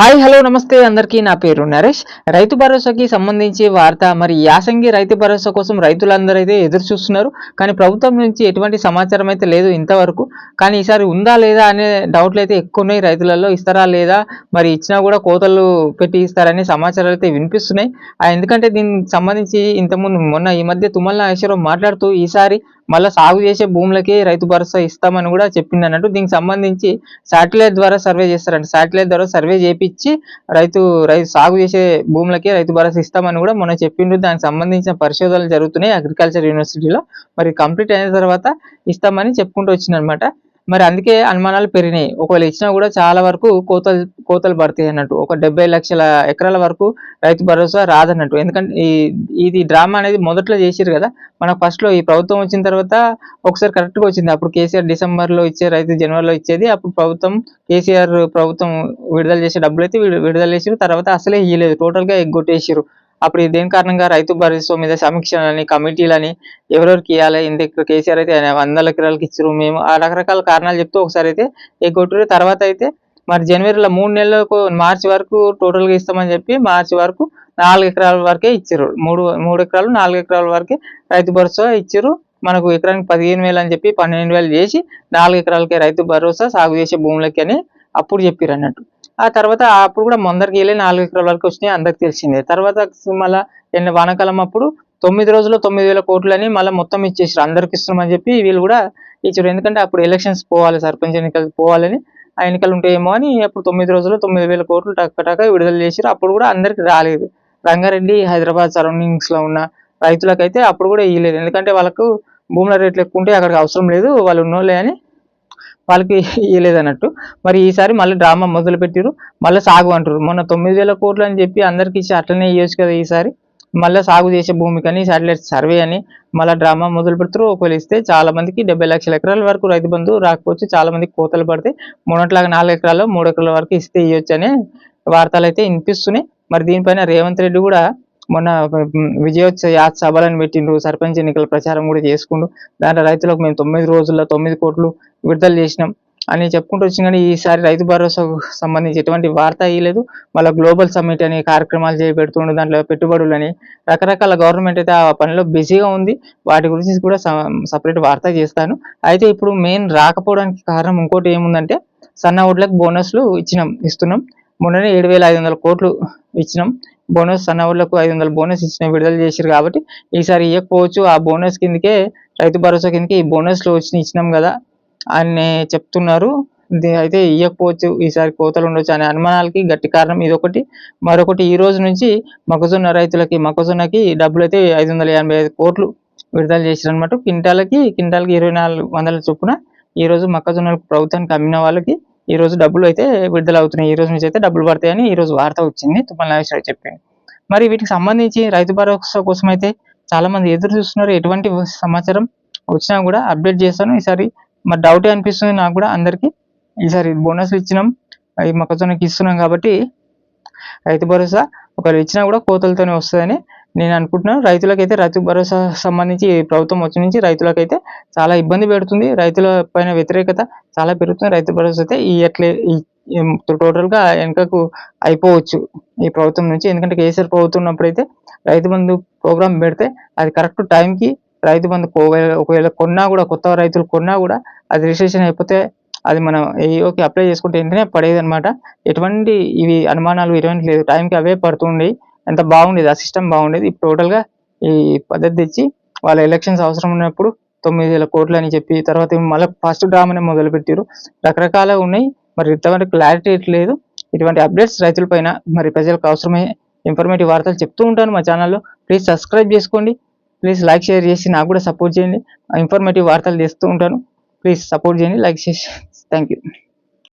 Hi hello నమస్తే అందరికీ నా పేరు నరేష్. రైతు భరోసాకి సంబంధించి వార్త మరి యాసంగి రైతు భరోసా కోసం రైతులందరూ అయితే ఎదురు చూస్తున్నారు. కానీ ప్రభుత్వం నుంచి ఎటువంటి సమాచారం అయితే లేదు ఇంతవరకు. కానీ ఈసారి ఉందా లేదా అనే డౌట్లు అయితే ఎక్కువ ఉన్నాయి రైతులలో. ఇస్తారా లేదా, మరి ఇచ్చినా కూడా కోతలు పెట్టి ఇస్తారనే సమాచారాలు అయితే వినిపిస్తున్నాయి. ఎందుకంటే దీనికి సంబంధించి ఇంతకుముందు మొన్న ఈ మధ్య తుమ్మల నాగేశ్వరరావు మాట్లాడుతూ ఈసారి మళ్ళీ సాగు చేసే భూములకి రైతు భరోసా ఇస్తామని కూడా చెప్పింది అన్నట్టు. దీనికి సంబంధించి శాటిలైట్ ద్వారా సర్వే చేస్తారంట. శాటిలైట్ ద్వారా సర్వే చేపించి రైతు సాగు చేసే భూములకి రైతు భరోసా ఇస్తామని కూడా మొన్న చెప్పిండు. దానికి సంబంధించిన పరిశోధనలు జరుగుతున్నాయి అగ్రికల్చర్ యూనివర్సిటీలో. మరి కంప్లీట్ అయిన తర్వాత ఇస్తామని చెప్పుకుంటూ వచ్చిందనమాట. మరి అందుకే అనుమానాలు పెరిగినాయి. ఒకవేళ ఇచ్చినా కూడా చాలా వరకు కోతలు పడతాయి అన్నట్టు. ఒక 70 లక్షల ఎకరాల వరకు రైతు భరోసా రాదన్నట్టు. ఎందుకంటే ఇది డ్రామా అనేది మొదట్లో చేసిరు కదా. మనకు ఫస్ట్ లో ఈ ప్రభుత్వం వచ్చిన తర్వాత ఒకసారి కరెక్ట్ గా వచ్చింది. అప్పుడు కేసీఆర్ డిసెంబర్ లో ఇచ్చే, రైతు జనవరిలో ఇచ్చేది. అప్పుడు కేసీఆర్ ప్రభుత్వం విడుదల చేసే డబ్బులు అయితే విడుదల చేసిరు. తర్వాత అసలే ఇయ్యలేదు, టోటల్ గా ఎగ్గొట్టేసిరు. అప్పుడు దేని కారణంగా రైతు భరోసా మీద సమీక్షలని, కమిటీలని ఎవరెవరికి ఇవ్వాలి, ఇంత కేసీఆర్ అయితే 100 ఎకరాలకు ఇచ్చారు మేము ఆ రకరకాల కారణాలు చెప్తూ ఒకసారి అయితే ఎగ్గొట్టారు. తర్వాత అయితే మరి జనవరిలో 3 నెలలకు మార్చి వరకు టోటల్ గా ఇస్తామని చెప్పి మార్చి వరకు 4 ఎకరాల వరకే ఇచ్చారు. 3 ఎకరాలు 4 ఎకరాల వరకే రైతు భరోసా ఇచ్చారు. మనకు ఎకరానికి 15,000 అని చెప్పి 12,000 చేసి 4 ఎకరాలకే రైతు భరోసా సాగు చేసే భూములకి అని అప్పుడు చెప్పారు అన్నట్టు. ఆ తర్వాత అప్పుడు కూడా ముందరికి వెళ్ళి 4 ఎకరాల వరకు వచ్చినాయి, అందరికి తెలిసిందే. తర్వాత మళ్ళా వానాకాలం అప్పుడు 9 రోజుల్లో 9,000 కోట్లు అని మళ్ళీ మొత్తం ఇచ్చేసారు. అందరికి ఇస్తున్నామని చెప్పి వీళ్ళు కూడా ఇచ్చారు. ఎందుకంటే అప్పుడు ఎలక్షన్స్ పోవాలి, సర్పంచ్ ఎన్నికలకు పోవాలని, ఆ ఎన్నికలు ఉంటాయేమో అని అప్పుడు 9 రోజుల్లో 9,000 కోట్లు టక్క విడుదల చేశారు. అప్పుడు కూడా అందరికి రాలేదు. రంగారెడ్డి, హైదరాబాద్ సరౌండింగ్స్ లో ఉన్న రైతులకైతే అప్పుడు కూడా ఇవ్వలేదు. ఎందుకంటే వాళ్ళకు భూముల రేట్లు ఎక్కువ ఉంటే అక్కడికి అవసరం లేదు, వాళ్ళు ఉన్నోళ్ళే అని వాళ్ళకి ఇవ్వలేదు అన్నట్టు. మరి ఈసారి మళ్ళీ డ్రామా మొదలు పెట్టిరు. మళ్ళీ సాగు అంటారు. మొన్న 9,000 కోట్లు అని చెప్పి అందరికి ఇచ్చి అట్లనే ఇవ్వచ్చు కదా. ఈసారి మళ్ళీ సాగు చేసే భూమికి అని శాటిలైట్ సర్వే అని మళ్ళీ డ్రామా మొదలు పెడతారు. ఒకవేళ ఇస్తే చాలా మందికి 70 లక్షల ఎకరాల వరకు రైతు బంధు రాకపోవచ్చు, చాలా మందికి కోతలు పడితే మొన్నట్లాగా 4 ఎకరాలు 3 ఎకరాల వరకు ఇస్తే ఇవ్వచ్చు అనే వార్తలు అయితే వినిపిస్తున్నాయి. మరి దీనిపైన రేవంత్ రెడ్డి కూడా మొన్న విజయోత్సవ సభలను పెట్టిండ్రు, సర్పంచ్ ఎన్నికల ప్రచారం కూడా చేసుకుంటూ దాంట్లో రైతులకు మేము 9 రోజుల్లో 9 కోట్లు విడుదల చేసినాం అని చెప్పుకుంటూ వచ్చింది. కానీ ఈసారి రైతు భరోసాకు సంబంధించి ఎటువంటి వార్త ఇవ్వలేదు. మళ్ళీ గ్లోబల్ సమ్మిట్ అని కార్యక్రమాలు చేపెడుతుండు, దాంట్లో పెట్టుబడులు అని రకరకాల గవర్నమెంట్ అయితే ఆ పనిలో బిజీగా ఉంది. వాటి గురించి కూడా సపరేట్ వార్త చేస్తాను. అయితే ఇప్పుడు మెయిన్ రాకపోవడానికి కారణం ఇంకోటి ఏముందంటే, సన్న ఓట్లకు బోనస్లు ఇస్తున్నాం. మొన్ననే 7,500 కోట్లు ఇచ్చినాం బోనస్. సన్న ఓట్లకు 500 బోనస్ విడుదల చేశారు కాబట్టి ఈసారి ఇవ్వకపోవచ్చు. ఆ బోనస్ కిందకే, రైతు భరోసా కిందకి ఈ బోనస్లు ఇచ్చినాం కదా అని చెప్తున్నారు. అయితే ఇవ్వకపోవచ్చు, ఈసారి కోతలు ఉండొచ్చు అనే అనుమానాలకి గట్టి కారణం ఇదొకటి. మరొకటి, ఈ రోజు నుంచి మొక్కజొన్నకి డబ్బులు అయితే 585 కోట్లు విడుదల చేశారు అనమాట. క్వింటాల్కి 2,400 చొప్పున ఈ రోజు మొక్కజొన్నలకు ప్రభుత్వానికి అమ్మిన వాళ్ళకి ఈ రోజు డబ్బులు అయితే విడుదల అవుతున్నాయి. ఈ రోజు నుంచి అయితే డబ్బులు పడతాయని ఈ రోజు వార్త వచ్చింది, తుమ్మల నాగేశ్వరరావు చెప్పింది. మరి వీటికి సంబంధించి రైతు భరోసా కోసం అయితే చాలా మంది ఎదురు చూస్తున్నారు. ఎటువంటి సమాచారం వచ్చినా కూడా అప్డేట్ చేస్తాను. ఈసారి మరి డౌటే అనిపిస్తుంది నాకు కూడా అందరికి. ఈసారి బోనస్లు ఇచ్చినాం, ఈ మొక్కజొన్నకి ఇస్తున్నాం కాబట్టి రైతు భరోసా ఒకవేళ ఇచ్చినా కూడా కోతలతోనే వస్తుందని నేను అనుకుంటున్నాను. రైతులకైతే రైతు భరోసా సంబంధించి ప్రభుత్వం వచ్చి నుంచి రైతులకైతే చాలా ఇబ్బంది పెడుతుంది. రైతుల పైన వ్యతిరేకత చాలా పెరుగుతుంది. రైతు భరోసా అయితే టోటల్ గా వెనకకు అయిపోవచ్చు ఈ ప్రభుత్వం నుంచి. ఎందుకంటే కేసీఆర్ ప్రభుత్వం ఉన్నప్పుడైతే రైతు బంధు ప్రోగ్రామ్ పెడితే అది కరెక్ట్ టైంకి రైతు బంధు ఒకవేళ కొన్నా కూడా, కొత్త రైతులు కొన్నా కూడా అది రిజిస్ట్రేషన్ అయిపోతే అది మనం ఏఓకి అప్లై చేసుకుంటే వెంటనే పడేది అనమాట. ఎటువంటి ఇవి అనుమానాలు ఎటువంటి లేదు, టైంకి అవే పడుతుండే. ఎంత బాగుండేది, ఆ సిస్టమ్ బాగుండేది. ఇప్పుడు టోటల్గా ఈ పద్ధతి తెచ్చి వాళ్ళ ఎలక్షన్స్ అవసరం ఉన్నప్పుడు 9,000 కోట్లు అని చెప్పి తర్వాత మళ్ళీ ఫస్ట్ డ్రామానే మొదలు పెట్టారు. రకరకాలుగా ఉన్నాయి. మరి ఇంతవరకు క్లారిటీ లేదు. ఇటువంటి అప్డేట్స్ రైతుల పైన మరి ప్రజలకు అవసరమయ్యే ఇన్ఫర్మేటివ్ వార్తలు చెప్తూ ఉంటాను మా ఛానల్లో. ప్లీజ్ సబ్స్క్రైబ్ చేసుకోండి, ప్లీజ్ లైక్ షేర్ చేసి నాకు కూడా సపోర్ట్ చేయండి. ఇన్ఫర్మేటివ్ వార్తలు చేస్తూ ఉంటాను. ప్లీజ్ సపోర్ట్ చేయండి, లైక్ చేసి. Thank you.